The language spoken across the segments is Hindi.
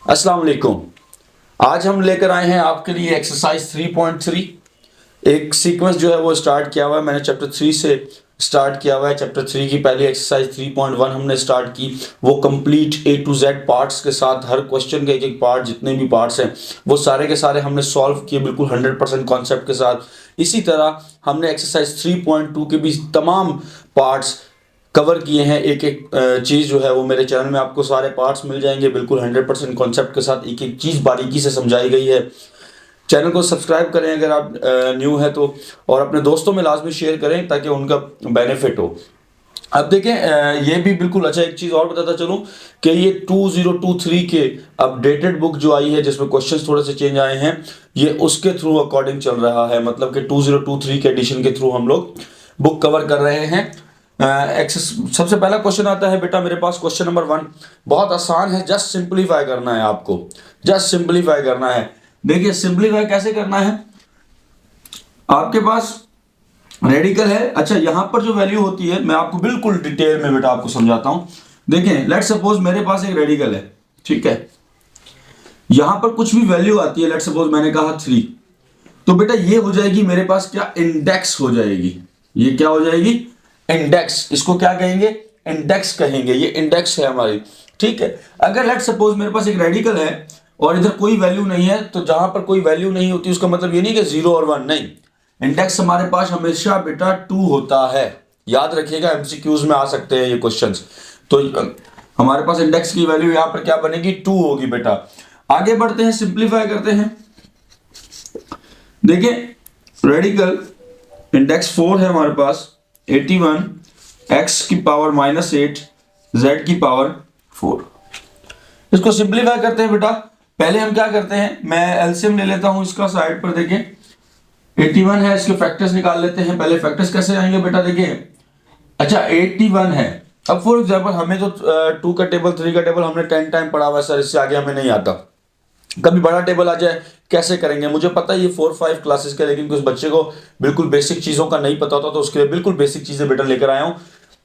अस्सलाम वालेकुम। आज हम लेकर आए हैं आपके लिए एक्सरसाइज 3.3। एक सीक्वेंस जो है वो स्टार्ट किया हुआ है, मैंने चैप्टर 3 से स्टार्ट किया हुआ है। चैप्टर 3 की पहली एक्सरसाइज 3.1 हमने स्टार्ट की, वो complete A to Z parts के साथ, हर क्वेश्चन के एक एक पार्ट, जितने भी पार्ट्स हैं वो सारे के सारे हमने सॉल्व किए बिल्कुल 100% कॉन्सेप्ट के साथ। इसी तरह हमने एक्सरसाइज 3.2 के भी तमाम पार्ट्स कवर किए हैं। एक एक चीज़ जो है वो मेरे चैनल में आपको सारे पार्ट्स मिल जाएंगे बिल्कुल 100% कॉन्सेप्ट के साथ, एक एक चीज़ बारीकी से समझाई गई है। चैनल को सब्सक्राइब करें अगर आप न्यू है तो, और अपने दोस्तों में लाजमी शेयर करें ताकि उनका बेनिफिट हो। अब देखें, ये भी बिल्कुल अच्छा, एक चीज़ और बताता चलूं कि ये 2023 के अपडेटेड बुक जो आई है जिसमें क्वेश्चंस थोड़े से चेंज आए हैं, ये उसके थ्रू अकॉर्डिंग चल रहा है। मतलब कि 2023 के एडिशन के थ्रू हम लोग बुक कवर कर रहे हैं। सबसे पहला क्वेश्चन आता है बेटा मेरे पास, क्वेश्चन नंबर 1। बहुत आसान है, जस्ट सिंप्लीफाई करना है आपको, जस्ट सिंप्लीफाई करना है। देखिए सिंप्लीफाई कैसे करना है, आपके पास रेडिकल है। अच्छा, यहां पर जो वैल्यू होती है मैं आपको बिल्कुल डिटेल में बेटा आपको समझाता हूं। देखें, लेट सपोज मेरे पास एक रेडिकल है, ठीक है, यहां पर कुछ भी वैल्यू आती है, लेट सपोज मैंने कहा 3, तो बेटा ये हो जाएगी मेरे पास क्या, इंडेक्स हो जाएगी। ये क्या हो जाएगी, इंडेक्स। इसको क्या कहेंगे, इंडेक्स कहेंगे। ये इंडेक्स है हमारी, ठीक है। अगर लेट सपोज मेरे पास एक रेडिकल है और इधर कोई वैल्यू नहीं है, तो जहां पर कोई वैल्यू नहीं होती उसका मतलब ये नहीं कि 0 और 1, नहीं। इंडेक्स हमारे पास हमेशा बेटा 2 होता है, याद रखिएगा, एमसीक्यूज में आ सकते हैं ये क्वेश्चंस। तो हमारे पास इंडेक्स की वैल्यू यहां पर क्या बनेगी, 2 होगी बेटा। आगे बढ़ते हैं, सिंप्लीफाई करते हैं। देखिए रेडिकल इंडेक्स 4 है हमारे पास, 81 x की पावर -8 z की पावर 4। इसको सिंप्लीफाई करते हैं बेटा। पहले हम क्या करते हैं, मैं एलसीएम ले लेता हूं इसका साइड पर। देखिए 81 है, इसके फैक्टर्स निकाल लेते हैं। पहले फैक्टर्स कैसे आएंगे बेटा, देखिए अच्छा 81 है। अब फॉर एग्जांपल हमें तो 2 का टेबल 3 का टेबल हमने 10 टाइम पढ़ा हुआ है सर, इससे आगे हमें नहीं आता। कभी बड़ा टेबल आ जाए कैसे करेंगे, मुझे पता है ये 4-5 क्लासेस का, लेकिन कुछ बच्चे को बिल्कुल बेसिक चीज़ों का नहीं पता होता, तो उसके लिए बिल्कुल बेसिक चीज़ें बेटा लेकर आया हूँ।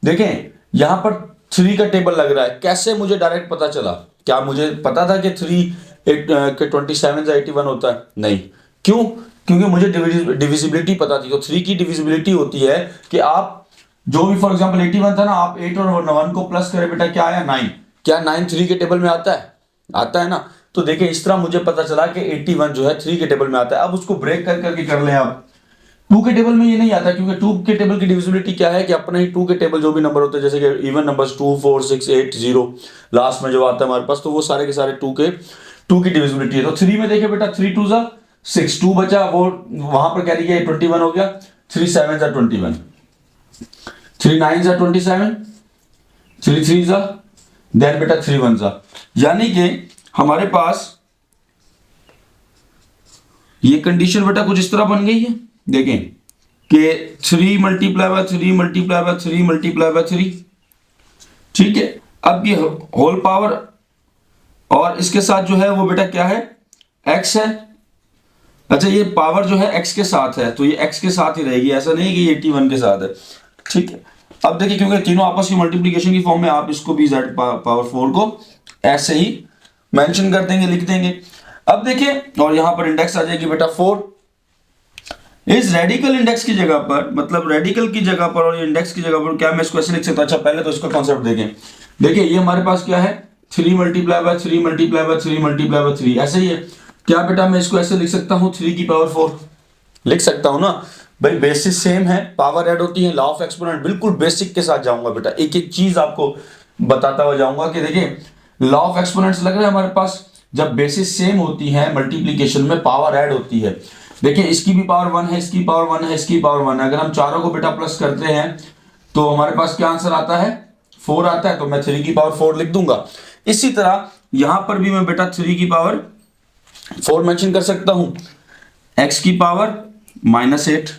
देखें यहाँ पर 3 का टेबल लग रहा है, कैसे मुझे डायरेक्ट पता चला? क्या मुझे पता था कि 3 27 से 81 होता है? नहीं। क्यों? क्योंकि मुझे डिविजिबिलिटी पता थी। तो 3 की डिविजिबिलिटी होती है कि आप जो भी, फॉर एग्जाम्पल 81 था ना, आप 8 और 1 को प्लस करें बेटा, क्या आया, 9। क्या 9 3 के टेबल में आता है? आता है ना। तो देखिए इस तरह मुझे पता चला कि 81 जो है 3 के टेबल में आता है। अब उसको ब्रेक कर करके कर लें आप। 2 के टेबल में ये नहीं आता, क्योंकि 2 के टेबल की डिविजिबिलिटी क्या है कि अपने ही 2 के टेबल जो भी नंबर होते हैं, जैसे कि इवन नंबर्स 2 4 6 8 0 लास्ट में जो आता है हमारे पास, तो वो सारे के सारे 2 की डिविजिबिलिटी है। तो 3 में देखिए बेटा 3 2 जा 6, 2 बचा, वो वहां पर कह रही है 21 हो गया। 3 7 जा 21, 3 9 जा 27, 3 3 जा, देन बेटा 3 1 जा। यानी कि हमारे पास ये कंडीशन बेटा कुछ इस तरह बन गई है। देखें कि 3 multiply by 3 multiply by 3 multiply by 3, ठीक है। अब ये होल पावर और इसके साथ जो है वो बेटा क्या है, x है। अच्छा ये पावर जो है x के साथ है, तो ये x के साथ ही रहेगी, ऐसा नहीं कि ये 81 के साथ है, ठीक है। अब देखिए क्योंकि तीनों आपस की मल्टीप्लिकेशन की फॉर्म में, आप इसको भी z पावर 4 को ऐसे ही मेंशन कर देंगे, लिख देंगे। अब देखिए, और यहां पर इंडेक्स आ जाएगी बेटा 4। इस रेडिकल इंडेक्स की जगह पर, मतलब रेडिकल की जगह पर और इंडेक्स की जगह पर, क्या मैं इसको ऐसे लिख सकता हूं? अच्छा पहले तो इसका कॉन्सेप्ट देखें। देखिए ये हमारे पास क्या है, 3 multiply by 3 multiply by 3 multiply by 3, ऐसे ही है। क्या बेटा मैं इसको ऐसे लिख सकता हूं, 3 की पावर 4 लिख सकता हूं ना भाई। बेसिस सेम है, पावर ऐड होती है, लॉ ऑफ एक्सपोनेंट बिल्कुल बेसिक के साथ जाऊंगा बेटा, एक एक चीज आपको बताता हुआ जाऊंगा कि देखिए लॉ ऑफ एक्सपोनेंट्स लग रहा है हमारे पास, जब बेसिस सेम होती है मल्टीप्लिकेशन में पावर ऐड होती है। देखिए इसकी भी पावर 1 है, इसकी पावर 1 है, इसकी पावर 1 है। अगर हम चारों को बेटा प्लस करते हैं तो हमारे पास क्या आंसर आता है, 4 आता है। तो मैं 3 की पावर 4 लिख दूंगा। इसी तरह यहां पर भी मैं बेटा 3 की पावर 4 मेंशन कर सकता हूं, x की पावर -8,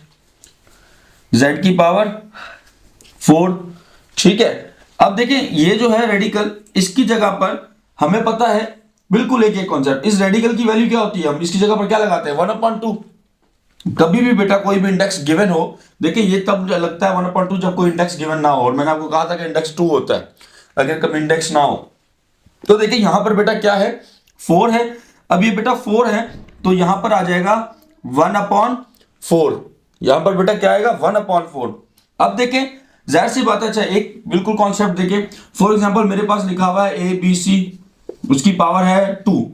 z की पावर 4, ठीक है। अब देखिए ये जो है रेडिकल, इसकी जगह पर हमें पता है बिल्कुल एक कॉन्सेप्ट, इस रेडिकल की वैल्यू क्या होती है, हम इसकी जगह पर क्या लगाते हैं, 1/2। कभी भी बेटा कोई भी इंडेक्स गिवन हो, देखिए ये तब लगता है 1/2 जब कोई इंडेक्स गिवन ना हो, और मैंने आपको कहा था कि इंडेक्स 2 होता है अगर कभी इंडेक्स ना हो। तो देखिए यहां पर बेटा क्या है, 4 है। अब ये बेटा 4 है तो यहां पर आ जाएगा 1/4। यहां पर बेटा क्या आएगा 1/4। अब देखें जाहिर सी बात है, अच्छा एक बिल्कुल कॉन्सेप्ट देखें। फॉर एग्जांपल मेरे पास लिखा हुआ है ABC, उसकी पावर है 2,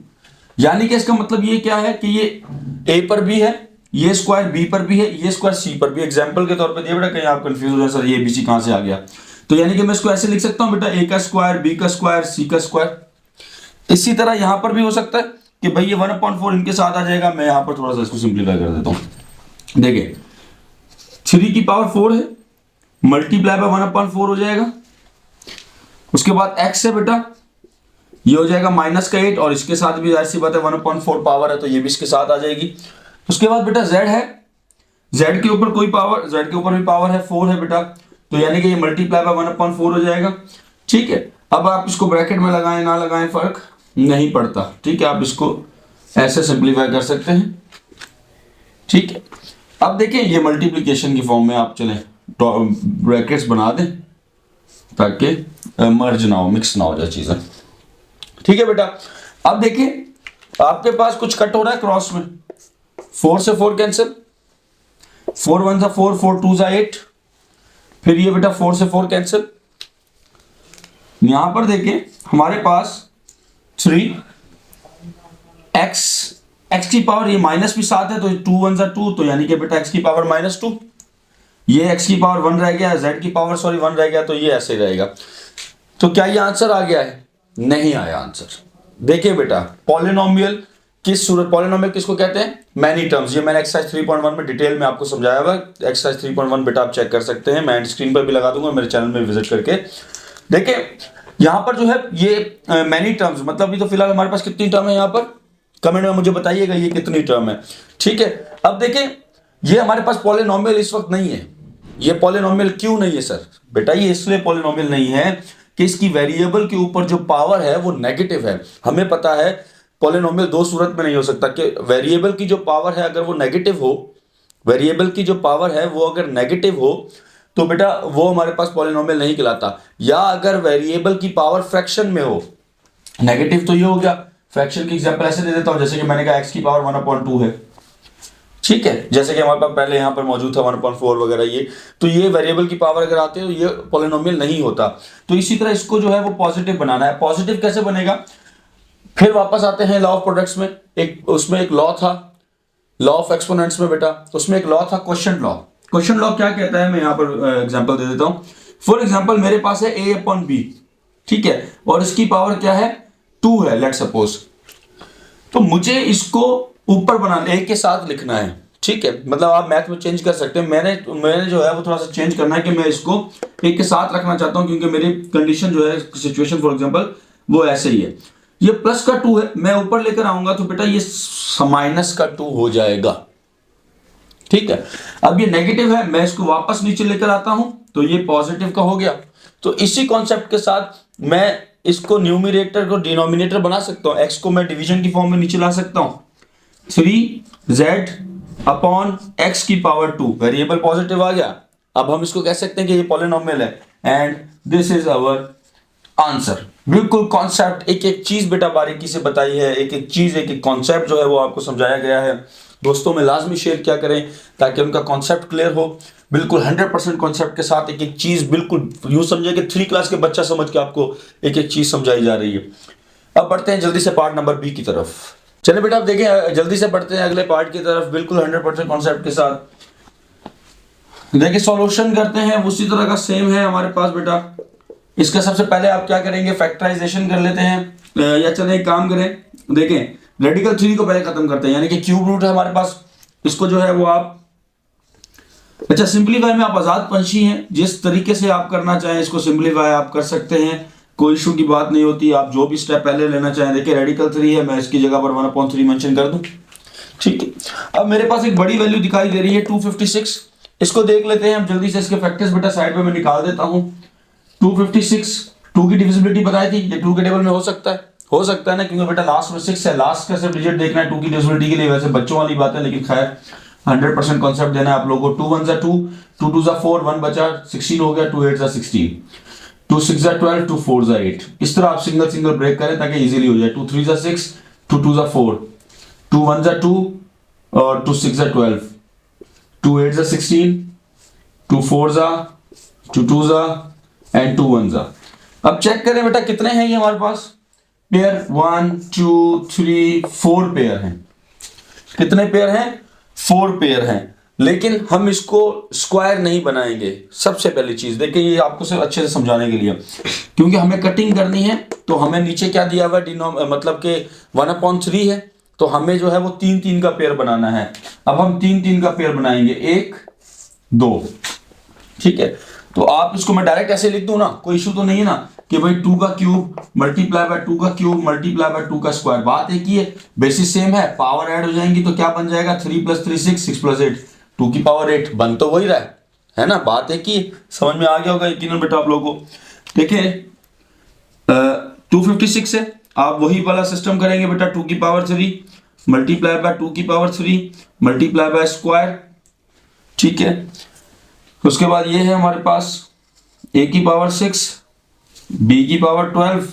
यानी कि इसका मतलब ये क्या है कि ये A पर भी है, ये स्क्वायर B पर भी है, ये स्क्वायर C पर भी। एग्जांपल के तौर पे दिया बेटा, कहीं आप कंफ्यूज हो जाए सर ये ABC कहां से आ गया, तो यानी कि मैं इसको ऐसे लिख सकता हूं बेटा A का स्क्वायर, B का स्क्वायर, C का स्क्वायर। इसी तरह यहां पर भी हो सकता है कि भाई ये 1/4 इनके साथ आ जाएगा। मैं यहां पर थोड़ा सा इसको सिंप्लीफाई कर देता हूं। देखिए 3 की पावर 4 है, मल्टीप्लाई बाय 1/4 हो जाएगा। उसके बाद x है बेटा, ये हो जाएगा -8, और इसके साथ भी जाहिर सी बात है 1/4 पावर है तो ये भी इसके साथ आ जाएगी। उसके बाद बेटा z है, z के ऊपर कोई पावर, z के ऊपर भी पावर है 4 है बेटा, तो यानी कि ये मल्टीप्लाई बाय 1/4 हो जाएगा। ठीक है, अब आप इसको ब्रैकेट में लगाएं ना लगाएं फर्क नहीं पड़ता। ठीक है, आप इसको ऐसे सिंप्लीफाई कर सकते हैं। ठीक है, अब देखिए ये मल्टीप्लिकेशन की फॉर्म में आप चलें ब्रैकेट्स बना दें ताकि मर्ज ना हो, मिक्स ना हो जाए चीजें। ठीक है बेटा, अब देखिए आपके पास कुछ कट हो रहा है क्रॉस में, 4 से 4 कैंसिल, 4 1 सा 4, 4 2 सा 8, फिर ये बेटा 4 से 4 कैंसिल। यहां पर देखिए हमारे पास 3 x की पावर, ये माइनस भी 7 है तो 2 1 सा 2, तो यानी कि बेटा x की पावर -2, ये x की पावर 1 रह गया, z की पावर 1 रह गया, तो ये ऐसे रहेगा। तो क्या ये आंसर आ गया है? नहीं आया आंसर। देखिए बेटा पॉलिनोमियल किस सूरत, पॉलिनोमियल किसको कहते हैं? Many terms. ये मैंने एक्सरसाइज 3.1 में डिटेल में आपको समझाया हुआ। एक्सरसाइज 3.1 बेटा आप चेक कर सकते हैं, मैं स्क्रीन पर भी लगा दूंगा, मेरे चैनल में विजिट करके। देखिए यहां पर जो है ये मैनी टर्म्स, मतलब अभी तो फिलहाल हमारे पास कितनी टर्म है यहाँ पर, कमेंट में मुझे बताइएगा ये कितनी टर्म है। ठीक है, अब देखिए ये हमारे पास पॉलिनोमियल इस वक्त नहीं है। ये पॉलिनोमियल क्यों नहीं है सर? बेटा ये इसलिए पॉलिनोमियल नहीं है कि इसकी वेरिएबल के ऊपर जो पावर है वो नेगेटिव है। हमें पता है पॉलिनोमियल दो सूरत में नहीं हो सकता, कि वेरिएबल की जो पावर है अगर वो नेगेटिव हो, वेरिएबल की जो पावर है वो अगर नेगेटिव हो तो बेटा वो हमारे पास पॉलिनोमियल नहीं कहलाता। या अगर वेरिएबल की पावर फ्रैक्शन में हो, नेगेटिव तो ये हो गया, फ्रैक्शन की एग्जांपल ऐसे दे देता हूं जैसे कि मैंने कहा x की पावर 1/2 है। ठीक है, जैसे कि हमारे पास पहले यहां पर मौजूद था 1/4 वगैरह, ये तो ये वेरिएबल की पावर अगर आती है तो ये पॉलिनोमियल नहीं होता। तो इसी तरह इसको जो है वो पॉजिटिव बनाना है। पॉजिटिव कैसे बनेगा? फिर वापस आते हैं लॉ ऑफ प्रोडक्ट्स में। एक उसमें एक लॉ था, लॉ ऑफ एक्सपोनेंट्स में बेटा, उसमें एक लॉ था क्वोशिएंट लॉ। क्वोशिएंट लॉ क्या कहता है, मैं यहां पर एग्जांपल दे देता हूं। फॉर एग्जांपल मेरे पास है a/b, ठीक है, और इसकी पावर क्या है 2 है लेट सपोज। तो मुझे इसको ऊपर बनाना, a के साथ लिखना है। ठीक है, मतलब आप मैथ में चेंज कर सकते हैं, मैंने जो है वो थोड़ा सा चेंज करना है कि मैं इसको a के साथ रखना चाहता हूं, क्योंकि मेरी कंडीशन जो है सिचुएशन फॉर एग्जांपल वो ऐसे ही है। ये प्लस का 2 है, मैं ऊपर लेकर आऊंगा तो बेटा ये माइनस का 2 हो जाएगा। ठीक है, अब ये नेगेटिव है, मैं इसको वापस नीचे लेकर आता हूं तो ये पॉजिटिव का हो गया। तो इसी कॉन्सेप्ट के साथ मैं इसको न्यूमरेटर को डिनोमिनेटर बना सकता हूं, x को मैं डिवीजन की फॉर्म में नीचे ला सकता हूं। 3z/x की पावर 2, वेरिएबल पॉजिटिव आ गया। अब हम इसको कह सकते हैं कि ये पॉलिनोमियल है, and this is our answer. बिल्कुल कॉन्सेप्ट, एक एक चीज बेटा बारीकी से बताई है, एक एक चीज, एक एक कॉन्सेप्ट जो है वो आपको समझाया गया है। दोस्तों में लाजमी शेयर क्या करें ताकि उनका कॉन्सेप्ट क्लियर हो। बिल्कुल 100% कॉन्सेप्ट के साथ एक एक चीज, बिल्कुल यूं समझे कि 3 क्लास के बच्चा समझ के आपको एक एक चीज समझाई जा रही है। अब बढ़ते हैं जल्दी से पार्ट नंबर बी की तरफ। चलिए बेटा आप देखें, जल्दी से बढ़ते हैं अगले पार्ट की तरफ, बिल्कुल 100% कॉन्सेप्ट के साथ। देखिए सॉल्यूशन करते हैं, उसी तरह का सेम है हमारे पास बेटा। इसका सबसे पहले आप क्या करेंगे, फैक्टराइजेशन कर लेते हैं, या चले एक काम करें, देखें रेडिकल 3 को पहले खत्म करते हैं, यानी कि क्यूब रूट है हमारे पास, इसको जो है वो आप, अच्छा सिंपलीफाई में आप आजाद पंछी हैं, जिस तरीके से आप करना चाहें इसको सिंपलीफाई आप कर सकते हैं, कोई इशू की बात नहीं होती। आप जो भी स्टेप पहले लेना चाहें, देखिए रेडिकल 3 है, मैं इसकी जगह पर 1/3 मेंशन कर दूं। ठीक है, अब मेरे पास एक बड़ी वैल्यू दिखाई दे रही है 256, इसको देख लेते हैं हम जल्दी से। इसके फैक्टर्स बेटा साइड में मैं निकाल देता हूं। 256, 2 की डिविजिबिलिटी बताई थी, ये 2 के टेबल में हो सकता है ना, क्योंकि बेटा लास्ट में 6 है, लास्ट का सिर्फ डिजिट देखना है 2 की डिविजिबिलिटी के लिए, वैसे बच्चों वाली बात है, लेकिन खैर 100% कॉन्सेप्ट देना है आप लोगों को। 2 1 सा 2, 2 2 सा 4, 1 बचा 16 हो गया, 2 8 सा 16, 2 6 सा 12, 2 4 सा 8। इस तरह आप सिंगल सिंगल ब्रेक करें ताकि इजीली हो जाए। 2 3 सा 6, 2 2 जा 4, 2 1 जा 2 और 2 6 जा 12, 2 8 जा 16, 2 4 जा, 2 2 जा एंड 2 1 जा। अब चेक करें बेटा कितने हैं ये हमारे पास पेयर, 1 2 3 4 पेयर हैं। कितने पेयर हैं? 4 पेयर हैं। लेकिन हम इसको स्क्वायर नहीं बनाएंगे। सबसे पहली चीज देखिए, ये आपको सिर्फ अच्छे से समझाने के लिए, क्योंकि हमें कटिंग करनी है तो हमें नीचे क्या दिया हुआ है, मतलब कि 1/3 है, तो हमें जो है वो 3 3 का पेयर बनाना है। अब हम 3 3 का पेयर बनाएंगे, 1 2, ठीक है। तो आप इसको मैं डायरेक्ट ऐसे लिख दूं ना, कोई इशू तो नहीं है ना कि भाई 2 का क्यूब मल्टीप्लाई बाय 2 का क्यूब मल्टीप्लाई बाय 2 का स्क्वायर। बात एक ही है, बेसिस सेम है, पावर ऐड हो जाएंगी तो क्या बन जाएगा, 3 + 3 6, 6 + 8 2 की पावर 8, बन तो वही रहा है ना। बात एक ही, समझ में आ गया होगा यकीनन बेटा आप लोगों को। देखिए 256 है, आप वही वाला सिस्टम करेंगे बेटा, 2 की पावर 3 मल्टीप्लाई बाय 2 की पावर 3 मल्टीप्लाई बाय स्क्वायर, ठीक है। उसके बाद ये है हमारे पास a की पावर 6, b की पावर 12,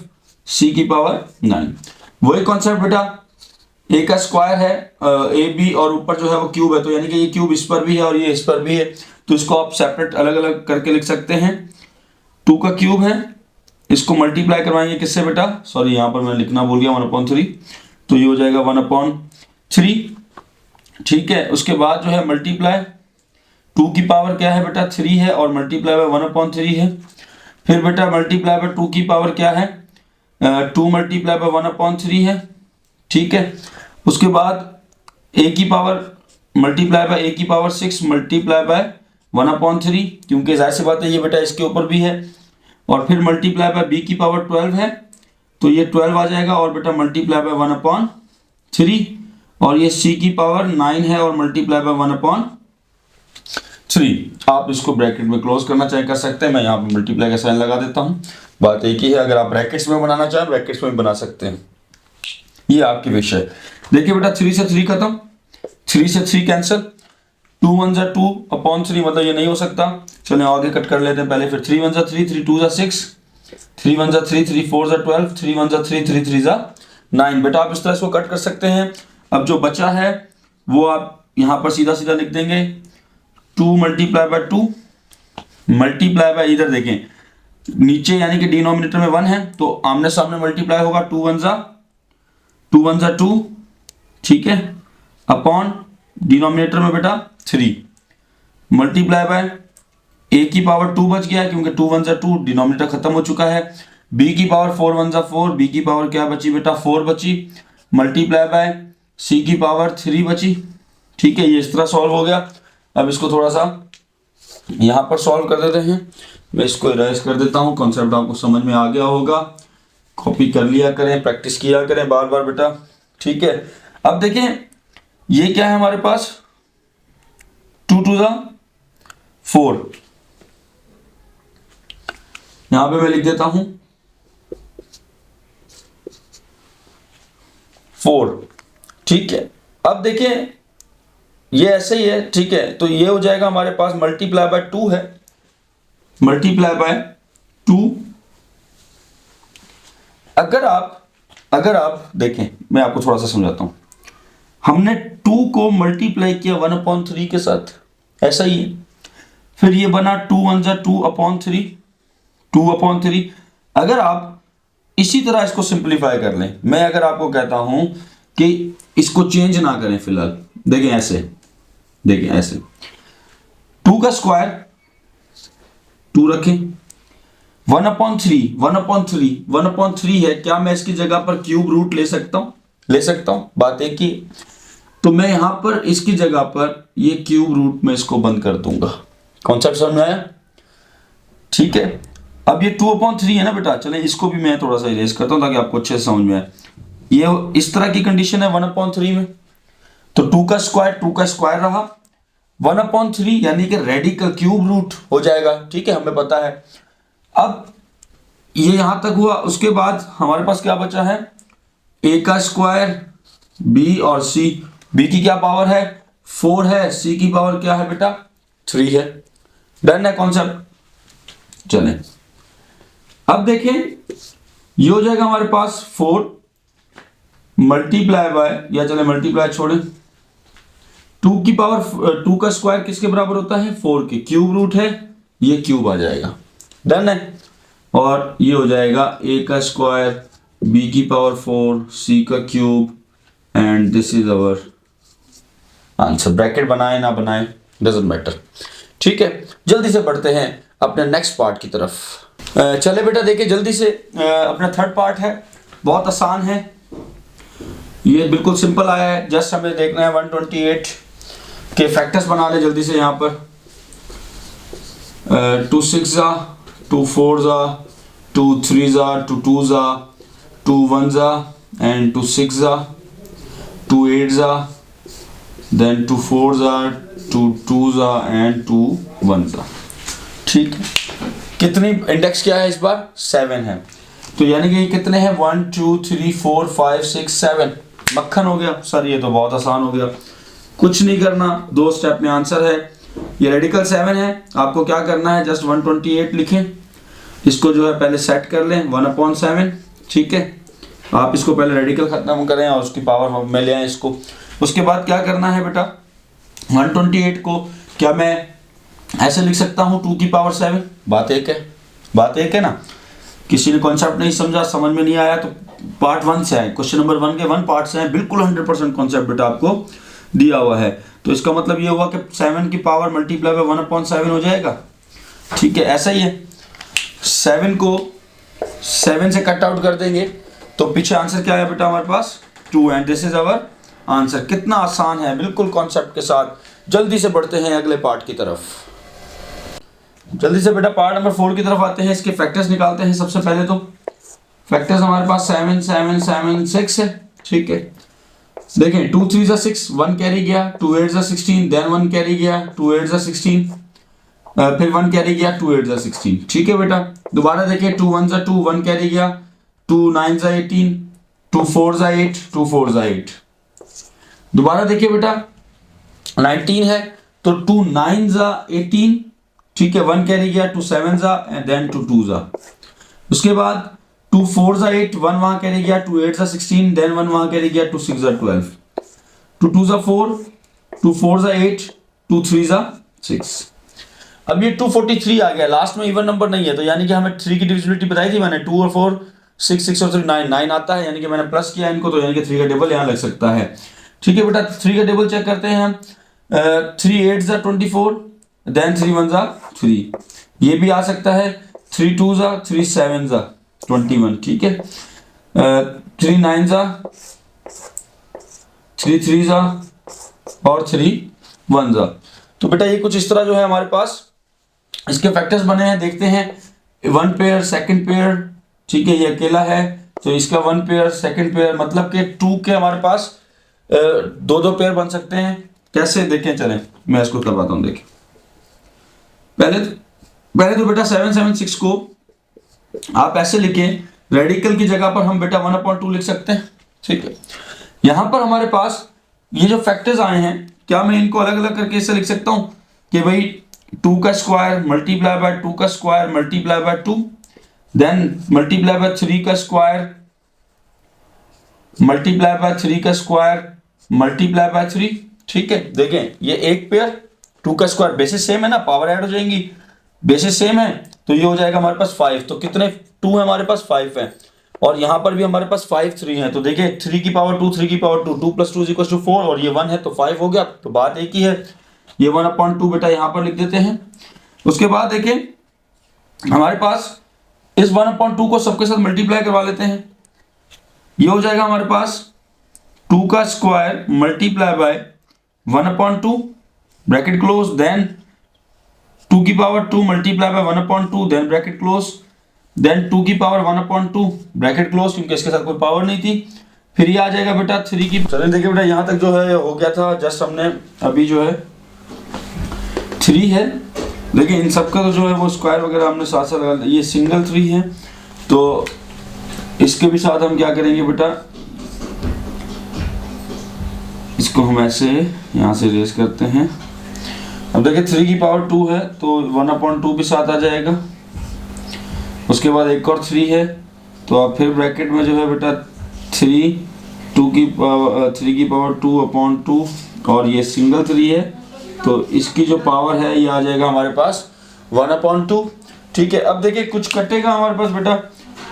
c की पावर 9। वही कॉन्सेप्ट बेटा, a का स्क्वायर है ए बी और ऊपर जो है वो क्यूब है, तो यानी कि ये क्यूब इस पर भी है और ये इस पर भी है, तो इसको आप सेपरेट अलग अलग करके लिख सकते हैं। 2 का क्यूब है, इसको मल्टीप्लाई करवाएंगे किससे बेटा, सॉरी यहाँ पर मैं लिखना भूल गया 1/3, तो ये हो जाएगा 1/3, ठीक है। उसके बाद जो है मल्टीप्लाई 2 की पावर क्या है बेटा 3 है और मल्टीप्लाई बाय 1/3 है। फिर बेटा मल्टीप्लाई बाय 2 की पावर क्या है 2 मल्टीप्लाई बाय 1/3 है, ठीक है। उसके बाद a की पावर मल्टीप्लाई बाय a की पावर 6 मल्टीप्लाई बाय 1/3, क्योंकि जाहिर सी बात है ये बेटा इसके ऊपर भी है। और फिर मल्टीप्लाई बाय b की पावर 12 है, तो ये 12 आ जाएगा और बेटा मल्टीप्लाई बाय 1/3, और ये c की पावर 9 है और मल्टीप्लाई बाय 1/3। आप इसको ब्रैकेट में क्लोज करना चाहे कर सकते हैं, मैं यहाँ पे मल्टीप्लाई का साइन लगा देता हूँ। बात एक ही है, अगर आप ब्रैकेट्स में बनाना चाहें ब्रैकेट्स में भी बना सकते हैं, ये आपकी विश है। देखिए बेटा 3 से 3 खत्म, 3 से 3 कैंसिल, 2 1 जा 2/3, मतलब ये नहीं हो सकता। चलिए आगे कट कर लेते हैं पहले, फिर 3 1 जा 3, 3 2 जा 6, 3 1 जा 3, 3 4 जा 12, 3 1 जा 3, 3 3 जा 9। बेटा आप इस तरह इसको कट कर सकते हैं। अब जो बचा है वो आप यहाँ पर सीधा सीधा लिख देंगे, 2 मल्टीप्लाई बाय 2 मल्टीप्लाई बाय, इधर देखें नीचे यानी कि डिनोमिनेटर में 1 है तो आमने सामने मल्टीप्लाई होगा, 2 1 जा 2, ठीक है, अपॉन डिनोमिनेटर में बेटा 3 मल्टीप्लाई बाय a की पावर 2 बच गया क्योंकि 2 1 जा 2, डिनोमिनेटर खत्म हो चुका है। b की पावर 4 1 जा 4, b की पावर क्या बची बेटा 4 बची, मल्टीप्लाई बाय c की पावर 3 बची, ठीक है। ये इस तरह सॉल्व हो गया। अब इसको थोड़ा सा यहाँ पर सॉल्व कर देते हैं, मैं इसको इरेज कर देता हूँ, कॉन्सेप्ट आपको समझ में आ गया होगा। कॉपी कर लिया करें, प्रैक्टिस किया करें बार बार बेटा, ठीक है। अब देखें ये क्या है हमारे पास, 2 2 जा 4, यहां पे मैं लिख देता हूं 4, ठीक है। अब देखें ये ऐसे ही है, ठीक है, तो ये हो जाएगा हमारे पास मल्टीप्लाई बाय 2 है, मल्टीप्लाई बाय 2। अगर आप देखें, मैं आपको थोड़ा सा समझाता हूं, हमने 2 को मल्टीप्लाई किया 1/3 के साथ, ऐसा ही है। फिर ये बना 2 1 जा 2/3, 2/3। अगर आप इसी तरह इसको सिंप्लीफाई कर लें, मैं अगर आपको कहता हूं कि इसको चेंज ना करें फिलहाल, देखें ऐसे, देखें ऐसे, 2 का स्क्वायर 2 रखें, 1/3 है, क्या मैं इसकी जगह पर क्यूब रूट ले सकता हूं, बात एक ही। तो मैं यहां पर इसकी जगह पर ये क्यूब रूट में इसको बंद कर दूंगा। कॉन्सेप्ट समझ में आया, ठीक है। अब ये 2/3 है ना बेटा, चले इसको भी मैं थोड़ा सा इरेज करता हूं ताकि आपको अच्छे से समझ में आए। ये इस तरह की कंडीशन है 1/3 में, तो 2 का स्क्वायर रहा, 1/3 यानी कि रेडिकल क्यूब रूट हो जाएगा, ठीक है, हमें पता है। अब ये यहां तक हुआ, उसके बाद हमारे पास क्या बचा है, a का स्क्वायर, b और c, b की क्या पावर है 4 है, c की पावर क्या है बेटा 3 है। डन है कॉन्सेप्ट। चलें अब देखें ये हो जाएगा हमारे पास 4 मल्टीप्लाई बाय, या चले मल्टीप्लाई छोड़े, 2 की पावर 2 का स्क्वायर किसके बराबर होता है 4 के, क्यूब रूट है, ये क्यूब आ जाएगा, डन है। और ये हो जाएगा a का स्क्वायर, b की पावर 4, c का cube, and this is our answer. Bracket बनाए ना बनाए डजंट मैटर, ठीक है। जल्दी से बढ़ते हैं अपने नेक्स्ट पार्ट की तरफ। चले बेटा देखिए जल्दी से, अपना थर्ड पार्ट है, बहुत आसान है, ये बिल्कुल सिंपल आया है। जस्ट हमें देखना है 128 के फैक्टर्स बना ले जल्दी से। यहाँ पर 2 6 2 4 2 3 2 2 2 1 एंड 2 6 2 8 देन 2 4 2 2 एंड 2 1। ठीक है, कितनी इंडेक्स क्या है इस बार 7 है, तो यानी कि कितने हैं 1 2 3 4 5 6 7। मक्खन हो गया सर, ये तो बहुत आसान हो गया, कुछ नहीं करना, 2 स्टेप में आंसर है। ये रेडिकल 7 है, आपको क्या करना है जस्ट 128 लिखें, इसको जो है पहले सेट कर लें 1/7, ठीक है। आप इसको पहले रेडिकल खत्म करें और उसकी पावर में ले आए इसको। उसके बाद क्या करना है बेटा 128 को क्या मैं ऐसे लिख सकता हूँ 2 की पावर 7, बात एक है, बात एक है ना। किसी ने कॉन्सेप्ट नहीं समझा, समझ में नहीं आया तो पार्ट 1 से आए, क्वेश्चन नंबर 1 के 1 पार्ट से आए, बिल्कुल 100% कॉन्सेप्ट बेटा आपको दिया हुआ है। तो इसका मतलब ये हुआ कि 7 की पावर मल्टीप्लाई बाय 1/7 हो जाएगा, ठीक है। ऐसा ही है, 7 को 7 से कट आउट कर देंगे तो पीछे आंसर क्या है बेटा हमारे पास 2, and this is our answer. कितना आसान है, बिल्कुल कॉन्सेप्ट के साथ। जल्दी से बढ़ते हैं अगले पार्ट की तरफ। जल्दी से बेटा पार्ट नंबर 4 की तरफ आते हैं, इसके फैक्टर्स निकालते हैं। सबसे पहले तो फैक्टर्स हमारे पास 7 7 7 6 है, ठीक है। देखें 2 3 6, 1 कैरी गया, 2 8 16, देन 1 कैरी गया, 2 8 16, फिर 1 कैरी गया, 2 8 16, ठीक है बेटा। दोबारा देखिए 2 1 2, 1 कैरी गया, 2 9 18, 2 4 8, 2 4 8। दोबारा देखिए बेटा 19 है तो 2 9 18, ठीक है, 1 कैरी गया, 2 7 एंड देन 2 2 उसके बाद 2 4 8, 1 वहां कैरी गया, 2 8 16, देन 1 वहां कैरी गया, 2 6 12, 2 2 4, 2 4 8, 2 3 6। अब ये 243 आ गया, लास्ट में इवन नंबर नहीं है, तो यानी कि हमें 3 की डिविजिबिलिटी बताई थी मैंने, 2 और 4 6 6 और 3 9 9 आता है, यानी कि मैंने प्लस किया इनको, तो यानी कि 3 का टेबल यहाँ लग सकता है, ठीक है बेटा। 3 का टेबल चेक करते हैं हम, 3 8 24, देन 3 1 3, ये भी आ सकता है, 3 2 3 7 21, ठीक है। 3 9 3 3 और 3 1 तो बेटा ये कुछ इस तरह जो है हमारे पास इसके फैक्टर्स बने हैं। देखते हैं 1 पेयर, सेकंड पेयर, ठीक है, ये अकेला है तो इसका 1 पेयर, सेकंड पेयर, मतलब कि 2 के हमारे पास 2 पेयर बन सकते हैं। कैसे देखें, चलें मैं इसको करवाता हूं। देखिए पहले तो बेटा 7 7 6 को आप ऐसे लिखें, रेडिकल की जगह पर हम बेटा 1/2 लिख सकते हैं, ठीक है। यहां पर हमारे पास ये जो फैक्टर्स आए हैं, क्या मैं इनको अलग अलग करके ऐसे लिख सकता हूं कि भाई 2 का स्क्वायर मल्टीप्लाई बाय 2 का square multiply by 2, then multiply by 3 का स्क्वायर मल्टीप्लाई बाय 3 का स्क्वायर मल्टीप्लाई बाय 3, ठीक है। देखें ये एक पेयर, 2 का स्क्वायर, बेसिस सेम है ना, पावर ऐड हो जाएंगी, बेसिस सेम है तो ये हो जाएगा हमारे पास 5। तो कितने 2 है हमारे पास 5 है, और यहां पर भी हमारे पास 5 3 है, तो देखिए 3 की पावर 2, 3 की पावर 2, 2 + 2 = 4, और ये 1 है तो 5 हो गया। तो बात एक ही है, ये 1/2 बेटा यहां पर लिख देते हैं। उसके बाद देखिए हमारे पास इस 1/2 को सबके साथ मल्टीप्लाई करवा लेते हैं, ये हो जाएगा हमारे पास 2 का square multiply by 1/2 bracket close, then 2 की power 2 multiply by 1/2, then bracket close, then 2 की पावर 1/2 ब्रैकेट क्लोज, क्योंकि इसके साथ कोई पावर नहीं थी। फिर ये आ जाएगा बेटा 3 की, चलिए देखिए बेटा यहां तक जो है हो गया था, जस्ट हमने अभी जो है 3 है, लेकिन इन सबका तो जो है वो स्क्वायर वगैरह हमने साथ साथ लगा, ये सिंगल 3 है तो इसके भी साथ हम क्या करेंगे बेटा, इसको हम ऐसे यहां से रेस करते हैं। अब देखिए 3 की पावर 2 है तो 1/2 भी साथ आ जाएगा। उसके बाद एक और 3 है तो आप फिर ब्रैकेट में जो है बेटा 3 3 की पावर 2/2 और ये सिंगल 3 है, तो इसकी जो पावर है ये आ जाएगा हमारे पास 1/2। ठीक है, अब देखिए कुछ कटेगा हमारे पास बेटा,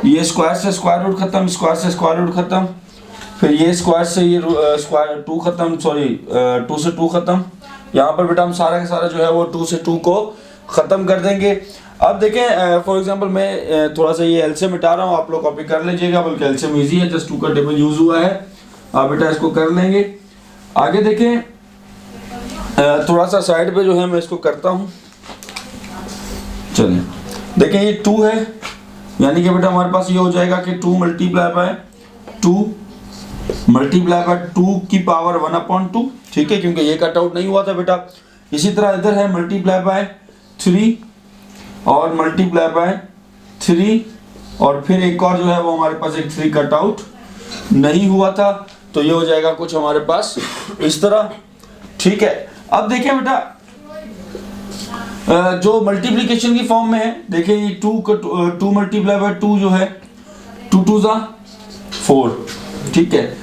ये स्क्वायर से स्क्वायर रूट खत्म, स्क्वायर से स्क्वायर रूट खत्म, फिर ये स्क्वायर से ये स्क्वायर 2 खत्म, सॉरी 2 से 2 खत्म। यहाँ पर बेटा हम सारा का सारा जो है वो 2 से 2 को ख़त्म कर देंगे। अब देखें फॉर एग्जांपल मैं थोड़ा सा ये एलसीएम मिटा रहा हूँ, आप लोग कॉपी कर लीजिएगा, बल्कि एलसीएम इजी है, जस्ट 2 का टेबल यूज हुआ है, आप बेटा इसको कर लेंगे। आगे देखें थोड़ा सा साइड पे जो है मैं इसको करता हूँ। चलिए देखें ये 2 है, यानी कि बेटा हमारे पास ये हो जाएगा कि 2 मल्टीप्लाई बाय 2 की पावर 1/2। ठीक है, क्योंकि ये कट आउट नहीं हुआ था बेटा। इसी तरह इधर है मल्टीप्लाई बाय 3 और मल्टीप्लाई बाय 3, और फिर एक और जो है वो हमारे पास एक 3 कट आउट नहीं हुआ था, तो ये हो जाएगा कुछ हमारे पास इस तरह। ठीक है, अब देखिए बेटा जो मल्टीप्लिकेशन की फॉर्म में है, देखिए ये 2 मल्टीप्लाई बाय 2 जो है 2 2 ज़ा 4। ठीक है,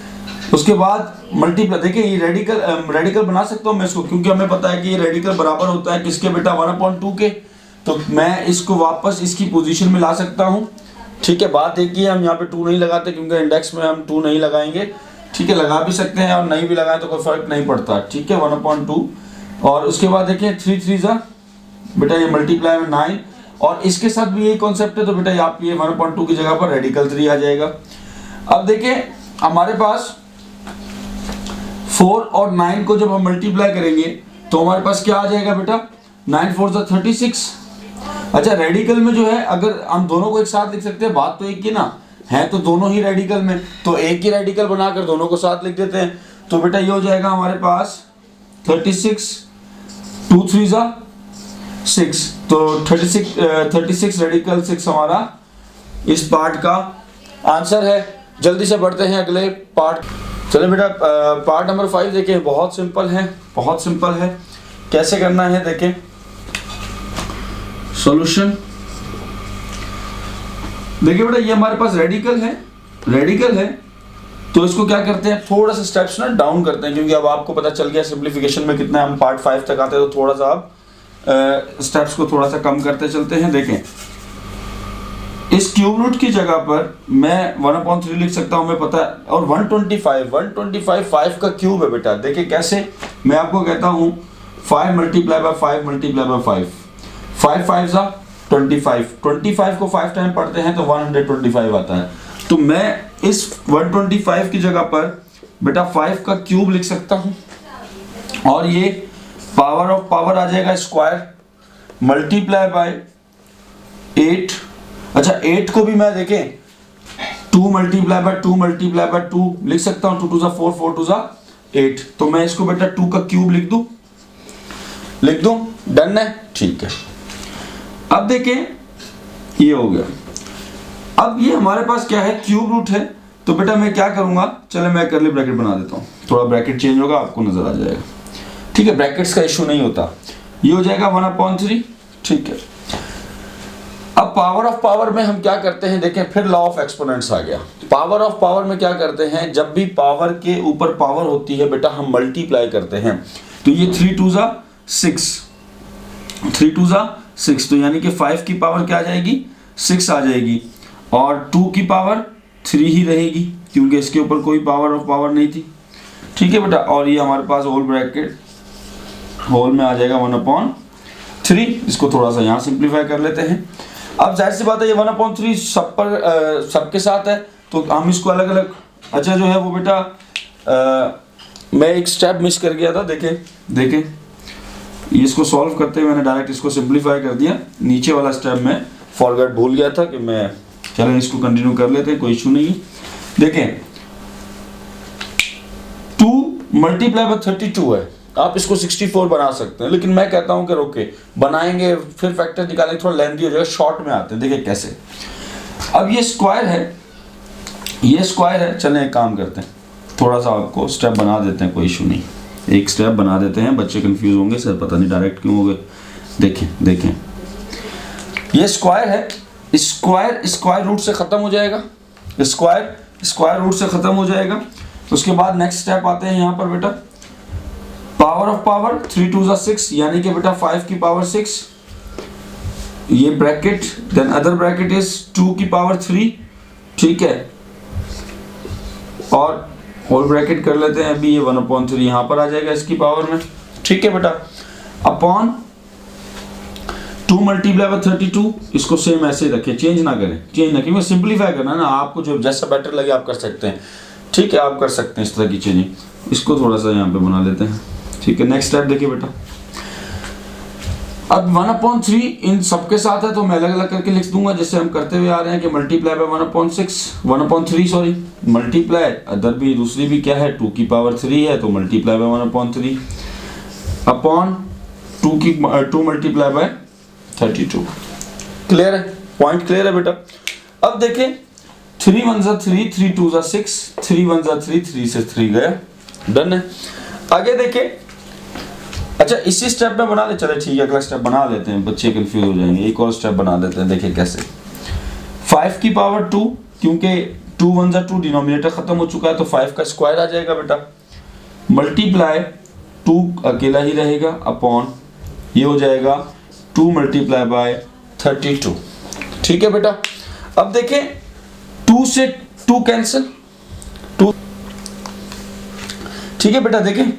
उसके बाद मल्टीप्लाई, देखिए ये रेडिकल बना सकता हूँ मैं इसको, क्योंकि हमें पता है कि ये रेडिकल बराबर होता है किसके बेटा 1/2 के, तो मैं इसको वापस इसकी पोजीशन में ला सकता हूँ। ठीक है, बात एक ही है, हम यहाँ पे 2 नहीं लगाते क्योंकि इंडेक्स में हम 2 नहीं लगाएंगे। ठीक है, लगा भी सकते हैं और नहीं भी लगाएं तो कोई फर्क नहीं पड़ता। ठीक है, 1/2, और उसके बाद देखिए 3 3 ज़ा बेटा ये मल्टीप्लाई में 9, और इसके साथ भी यही कॉन्सेप्ट है, तो बेटा आप ये 1/2 की जगह पर रेडिकल 3 आ जाएगा। अब देखिए हमारे पास 4 और 9 को जब हम मल्टीप्लाई करेंगे तो हमारे पास क्या आ जाएगा बेटा, 9 4 ज़ा 36। अच्छा, रेडिकल में जो है अगर हम दोनों को एक साथ लिख सकते हैं, बात तो एक ही ना है, तो दोनों ही रेडिकल में, तो एक ही रेडिकल बनाकर दोनों को साथ लिख देते हैं, तो बेटा ये हो जाएगा हमारे पास 36 2 3 ज़ा 6, तो 36 रेडिकल 6 हमारा इस पार्ट का आंसर है। जल्दी से बढ़ते हैं अगले पार्ट। चलिए बेटा पार्ट नंबर 5 देखें, बहुत सिंपल है, बहुत सिंपल है। कैसे करना है देखें, सॉल्यूशन। देखिए बेटा ये हमारे पास रेडिकल है, तो इसको क्या करते हैं, थोड़ा सा स्टेप्स ना डाउन करते हैं, क्योंकि अब आपको पता चल गया सिंप्लीफिकेशन में कितना हम पार्ट 5 तक आते हैं, तो थोड़ा सा आप स्टेप्स को थोड़ा सा कम करते चलते हैं। देखें इस क्यूब रूट की जगह पर मैं 1/3 लिख सकता हूं, मैं पता है, और 125 5 का क्यूब है बेटा। देखिए कैसे, मैं आपको कहता हूं 5 मल्टीप्लाई बाय 5 मल्टीप्लाई बाय 5 5 ज़ा 25 को 5 टाइम पढ़ते हैं तो 125 आता है, तो मैं इस 125 की जगह पर बेटा 5 का क्यूब लिख सकता हूं, और ये पावर ऑफ पावर आ जाएगा स्क्वायर मल्टीप्लाई बाय 8। अच्छा 8 को भी मैं देखें 2 मल्टीप्लाई बाय 2 मल्टीप्लाई बाय 2 लिख सकता हूं, 2 2 ज़ा 4 4 2 ज़ा 8, तो मैं इसको बेटा 2 का क्यूब लिख दूं, डन है। ठीक है, अब देखें ये हो गया। अब ये हमारे पास क्या है, क्यूब रूट है, तो बेटा मैं क्या करूंगा, चले मैं कर्ली ब्रैकेट बना देता हूं, थोड़ा ब्रैकेट चेंज होगा आपको नजर आ जाएगा। ठीक है, ब्रैकेट्स का इशू नहीं होता, ये हो जाएगा 1/3। ठीक है, अब पावर ऑफ पावर में हम क्या करते हैं, देखें फिर लॉ ऑफ एक्सपोनेंट्स आ गया। पावर ऑफ पावर में क्या करते हैं, जब भी पावर के ऊपर पावर होती है बेटा हम मल्टीप्लाई करते हैं, तो ये 3 2 ज़ा 6, तो यानी कि 5 की पावर क्या आ जाएगी, 6 आ जाएगी, और 2 की पावर 3 ही रहेगी, क्योंकि इसके ऊपर कोई पावर ऑफ पावर नहीं थी। ठीक है बेटा, और ये हमारे पास होल ब्रैकेट होल में आ जाएगा 1/3। इसको थोड़ा सा यहाँ सिंप्लीफाई कर लेते हैं। अब जाहिर सी बात है ये 1/3 सब पर सबके साथ है, तो हम इसको अलग अलग, अच्छा जो है वो बेटा मैं एक स्टेप मिस कर गया था। देखें इसको सॉल्व करते हुए मैंने डायरेक्ट इसको सिंप्लीफाई कर दिया, नीचे वाला स्टेप मैं फॉरगेट भूल गया था कि मैं, चलें इसको कंटिन्यू कर लेते हैं, कोई इशू नहीं। देखें 2 मल्टीप्लाई बाय 32 है, आप इसको 64 बना सकते हैं, लेकिन मैं कहता हूं कि रोके बनाएंगे फिर फैक्टर निकालेंगे, थोड़ा लेंथी हो जाएगा, शॉर्ट में आते हैं। देखिए कैसे, अब ये स्क्वायर है, चलें एक काम करते हैं, थोड़ा सा आपको स्टेप बना देते हैं, कोई इशू नहीं, एक स्टेप बना देते हैं, बच्चे कंफ्यूज होंगे सर पता नहीं डायरेक्ट क्यों हो गए। देखें ये स्क्वायर है, स्क्वायर रूट से खत्म हो जाएगा, स्क्वायर रूट से खत्म हो जाएगा, उसके बाद नेक्स्ट स्टेप आते हैं यहाँ पर बेटा, पावर ऑफ पावर 3 2 6, यानी कि बेटा 5 की पावर 6, ये bracket, then other bracket is 2 की पावर 3, ठीक है, और होल ब्रैकेट कर लेते हैं अभी, ये 1/3 यहाँ पर आ जाएगा इसकी पावर में, ठीक है बेटा, अपॉन 2 मल्टीप्लाई बाय 32, इसको सेम ऐसे ही रखें, चेंज ना करें, क्योंकि सिंपलीफाई करना ना, आपको जो जैसा बेटर लगे आप कर सकते हैं, ठीक है, आप कर सकते हैं इस तरह की चीजें। इसको थोड़ा सा यहाँ पे बना लेते हैं, ठीक है। नेक्स्ट स्टेप देखिए बेटा, अब 1/3 इन सबके साथ है तो मैं अलग अलग करके लिख दूंगा, जैसे हम करते हुए आ रहे हैं कि multiply by 1/3 sorry, multiply other भी दूसरी भी क्या है 2 की पावर 3 है, तो multiply by 1/3 upon 2 multiply bye 32। Clear है, पॉइंट क्लियर है बेटा। अब देखें 3 1 3, 3 2 6, 3 1 3, 3 से 3 गया, डन है। आगे देखें, अच्छा इसी स्टेप में बना ले, चले ठीक है, अगला स्टेप बना लेते हैं, बच्चे कंफ्यूज हो जाएंगे, एक और स्टेप बना लेते हैं, देखिए कैसे। 5 की पावर 2, क्योंकि 2 1 2 डिनोमिनेटर खत्म हो चुका है तो 5 का स्क्वायर आ जाएगा बेटा, मल्टीप्लाई 2 अकेला ही रहेगा, अपॉन ये हो जाएगा 2 मल्टीप्लाई बाय 32, ठीक है बेटा। अब देखें 2 से 2 कैंसिल, 2, ठीक है बेटा, देखें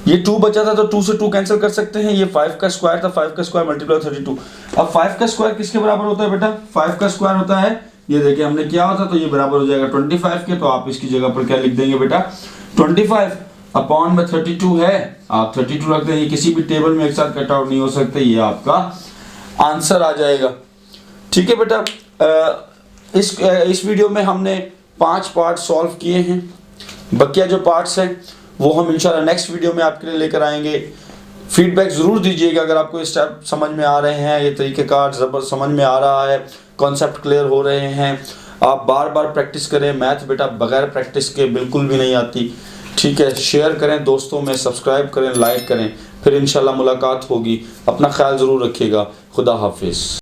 ये 2 बचा था तो 2 से 2 कैंसिल कर सकते हैं, ये 5 का स्क्वायर था, 5 का स्क्वायर मल्टीप्लाई 32। अब 5 का स्क्वायर किसके बराबर होता है बेटा, 5 का स्क्वायर होता है, ये देखिए हमने क्या होता, तो ये बराबर हो जाएगा 25 के, तो आप इसकी जगह पर क्या लिख देंगे बेटा 25 अपॉन में 32 है, आप 32 रख दें, ये किसी भी टेबल में एक साथ कट आउट नहीं हो सकते, ये आपका आंसर आ जाएगा, ठीक है बेटा। इस वीडियो में हमने 5 पार्ट सॉल्व किए हैं, बकिया जो पार्ट्स हैं वो हम इंशाल्लाह नेक्स्ट वीडियो में आपके लिए लेकर आएंगे। फीडबैक ज़रूर दीजिएगा अगर आपको ये स्टेप समझ में आ रहे हैं, ये तरीक़ेकार समझ में आ रहा है, कॉन्सेप्ट क्लियर हो रहे हैं। आप बार बार प्रैक्टिस करें, मैथ बेटा बगैर प्रैक्टिस के बिल्कुल भी नहीं आती, ठीक है। शेयर करें दोस्तों में, सब्सक्राइब करें, लाइक करें, फिर इंशाल्लाह मुलाकात होगी। अपना ख्याल ज़रूर रखिएगा। खुदा हाफिज़।